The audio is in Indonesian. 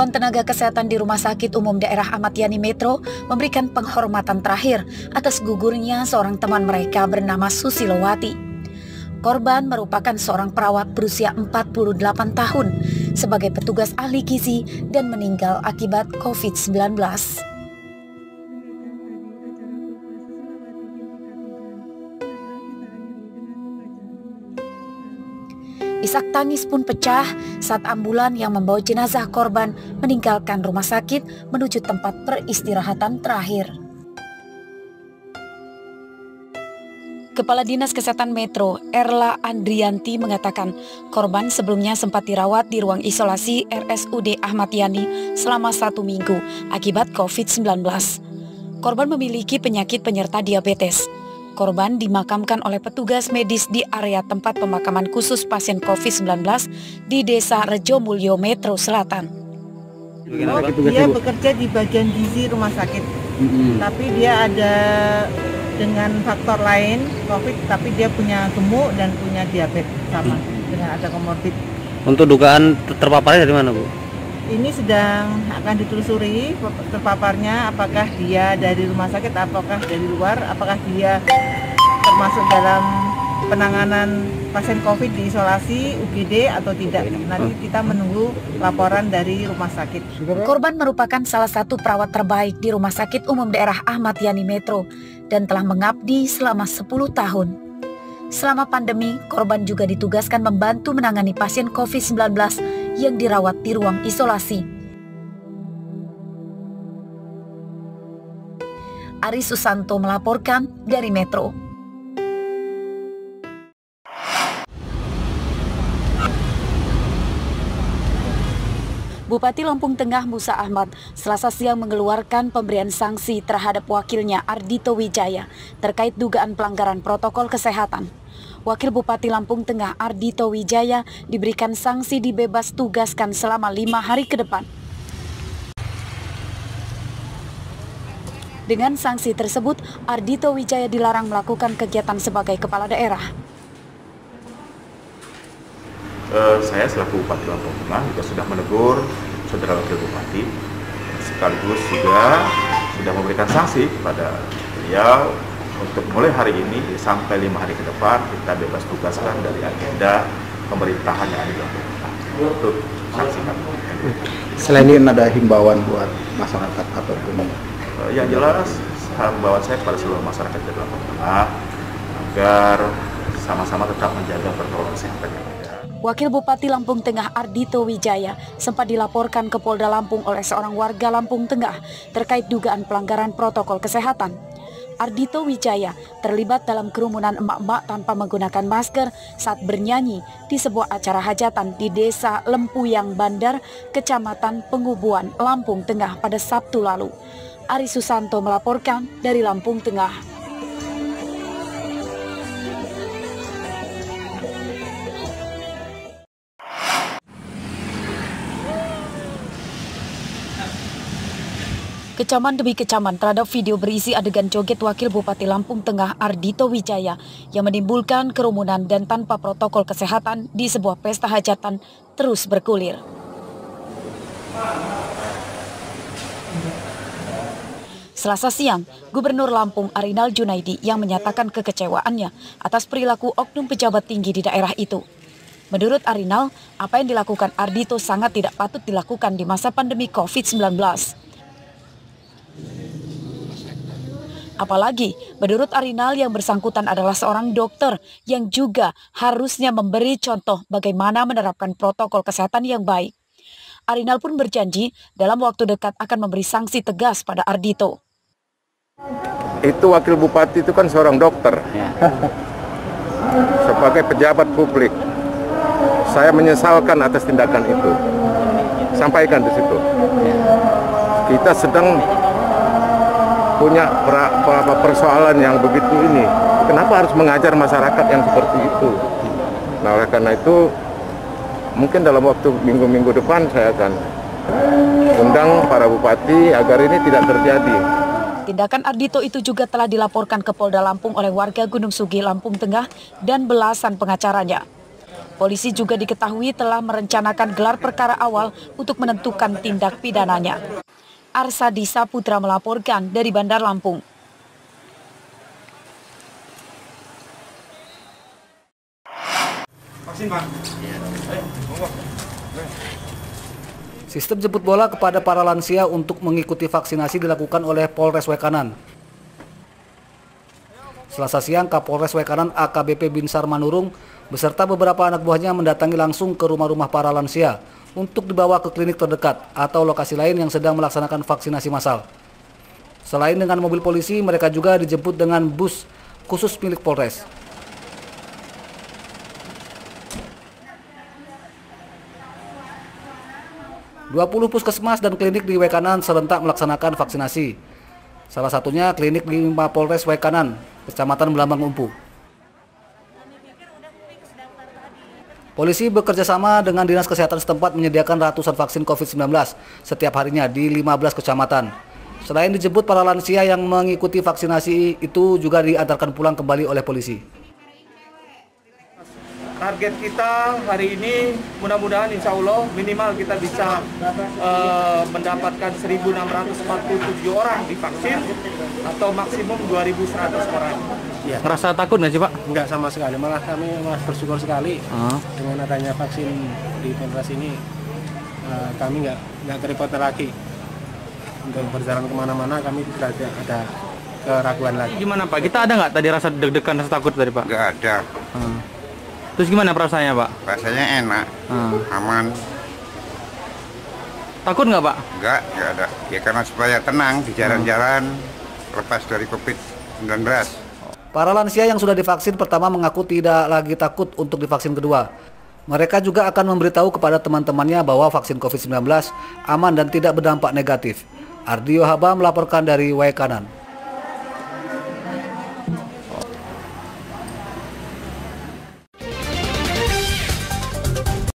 Karyawan tenaga kesehatan di Rumah Sakit Umum Daerah Ahmad Yani Metro memberikan penghormatan terakhir atas gugurnya seorang teman mereka bernama Susilowati. Korban merupakan seorang perawat berusia 48 tahun sebagai petugas ahli gizi dan meninggal akibat COVID-19. Isak tangis pun pecah saat ambulan yang membawa jenazah korban meninggalkan rumah sakit menuju tempat peristirahatan terakhir. Kepala Dinas Kesehatan Metro, Erla Andrianti mengatakan korban sebelumnya sempat dirawat di ruang isolasi RSUD Ahmad Yani selama 1 minggu akibat COVID-19. Korban memiliki penyakit penyerta diabetes. Korban dimakamkan oleh petugas medis di area tempat pemakaman khusus pasien COVID-19 di Desa Rejomulyo, Metro Selatan. Dia bekerja di bagian gizi rumah sakit, tapi dia ada dengan faktor lain COVID, tapi dia punya gemuk dan punya diabetes sama dengan ada komorbid. Untuk dugaan terpaparnya dari mana, Bu? Ini sedang akan ditelusuri terpaparnya, apakah dia dari rumah sakit, apakah dari luar, apakah dia termasuk dalam penanganan pasien COVID di isolasi UGD atau tidak. Nanti kita menunggu laporan dari rumah sakit. Korban merupakan salah satu perawat terbaik di Rumah Sakit Umum Daerah Ahmad Yani Metro dan telah mengabdi selama 10 tahun. Selama pandemi, korban juga ditugaskan membantu menangani pasien COVID-19 yang dirawat di ruang isolasi. Ari Susanto melaporkan dari Metro. Bupati Lampung Tengah Musa Ahmad Selasa siang mengeluarkan pemberian sanksi terhadap wakilnya Ardhito Wijaya terkait dugaan pelanggaran protokol kesehatan. Wakil Bupati Lampung Tengah Ardhito Wijaya diberikan sanksi dibebas tugaskan selama 5 hari ke depan. Dengan sanksi tersebut, Ardhito Wijaya dilarang melakukan kegiatan sebagai kepala daerah. Saya selaku Bupati Lampung Tengah juga sudah menegur saudara wakil bupati, sekaligus sudah memberikan sanksi kepada beliau untuk mulai hari ini sampai 5 hari ke depan kita bebas tugaskan dari agenda pemerintahan yang ada di Lampung Tengah. Untuk sanksi kami. Selain ini ada himbauan buat masyarakat ataupun? Yang jelas himbauan saya kepada seluruh masyarakat di Lampung Tengah agar sama-sama tetap menjaga protokol kesehatan yang ada. Wakil Bupati Lampung Tengah Ardhito Wijaya sempat dilaporkan ke Polda Lampung oleh seorang warga Lampung Tengah terkait dugaan pelanggaran protokol kesehatan. Ardhito Wijaya terlibat dalam kerumunan emak-emak tanpa menggunakan masker saat bernyanyi di sebuah acara hajatan di Desa Lempuyang Bandar, Kecamatan Pengubuan, Lampung Tengah pada Sabtu lalu. Ari Susanto melaporkan dari Lampung Tengah. Kecaman demi kecaman terhadap video berisi adegan joget Wakil Bupati Lampung Tengah Ardhito Wijaya yang menimbulkan kerumunan dan tanpa protokol kesehatan di sebuah pesta hajatan terus bergulir. Selasa siang, Gubernur Lampung Arinal Junaidi yang menyatakan kekecewaannya atas perilaku oknum pejabat tinggi di daerah itu. Menurut Arinal, apa yang dilakukan Ardhito sangat tidak patut dilakukan di masa pandemi COVID-19. Apalagi, menurut Arinal yang bersangkutan adalah seorang dokter yang juga harusnya memberi contoh bagaimana menerapkan protokol kesehatan yang baik. Arinal pun berjanji dalam waktu dekat akan memberi sanksi tegas pada Ardhito. Itu wakil bupati itu kan seorang dokter. Sebagai pejabat publik, saya menyesalkan atas tindakan itu. Sampaikan di situ. Kita sedang punya persoalan yang begitu ini. Kenapa harus mengajar masyarakat yang seperti itu? Nah, oleh karena itu, mungkin dalam waktu minggu-minggu depan saya akan undang para bupati agar ini tidak terjadi. Tindakan Ardhito itu juga telah dilaporkan ke Polda Lampung oleh warga Gunung Sugi, Lampung Tengah dan belasan pengacaranya. Polisi juga diketahui telah merencanakan gelar perkara awal untuk menentukan tindak pidananya. Arsadi Saputra melaporkan dari Bandar Lampung. Sistem jemput bola kepada para lansia untuk mengikuti vaksinasi dilakukan oleh Polres Wekanan. Selasa siang, Kapolres Wekanan AKBP Binsar Manurung beserta beberapa anak buahnya mendatangi langsung ke rumah-rumah para lansia untuk dibawa ke klinik terdekat atau lokasi lain yang sedang melaksanakan vaksinasi massal. Selain dengan mobil polisi, mereka juga dijemput dengan bus khusus milik Polres. Dua 20 puskesmas dan klinik di Wekanan serentak melaksanakan vaksinasi. Salah satunya klinik di Mapolres Wekanan, Kecamatan Belambang Umpu. Polisi bekerjasama dengan Dinas Kesehatan setempat menyediakan ratusan vaksin COVID-19 setiap harinya di 15 kecamatan. Selain dijemput para lansia yang mengikuti vaksinasi itu juga diantarkan pulang kembali oleh polisi. Target kita hari ini mudah-mudahan insya Allah minimal kita bisa mendapatkan 1.647 orang divaksin atau maksimum 2.100 orang. Ya. Merasa takut nggak sih Pak? Enggak sama sekali, malah kami bersyukur sekali dengan adanya vaksin di Polres ini. Kami nggak terpotong lagi untuk berjalan kemana-mana, kami tidak ada keraguan lagi. Gimana Pak? Kita ada nggak tadi rasa deg-degan, rasa takut tadi Pak? Nggak ada. Terus gimana perasaannya Pak? Rasanya enak, aman. Takut nggak Pak? Nggak ada. Ya karena supaya tenang di jalan-jalan lepas dari COVID-19. Para lansia yang sudah divaksin pertama mengaku tidak lagi takut untuk divaksin kedua. Mereka juga akan memberitahu kepada teman-temannya bahwa vaksin COVID-19 aman dan tidak berdampak negatif. Ardio Haba melaporkan dari Wekanan.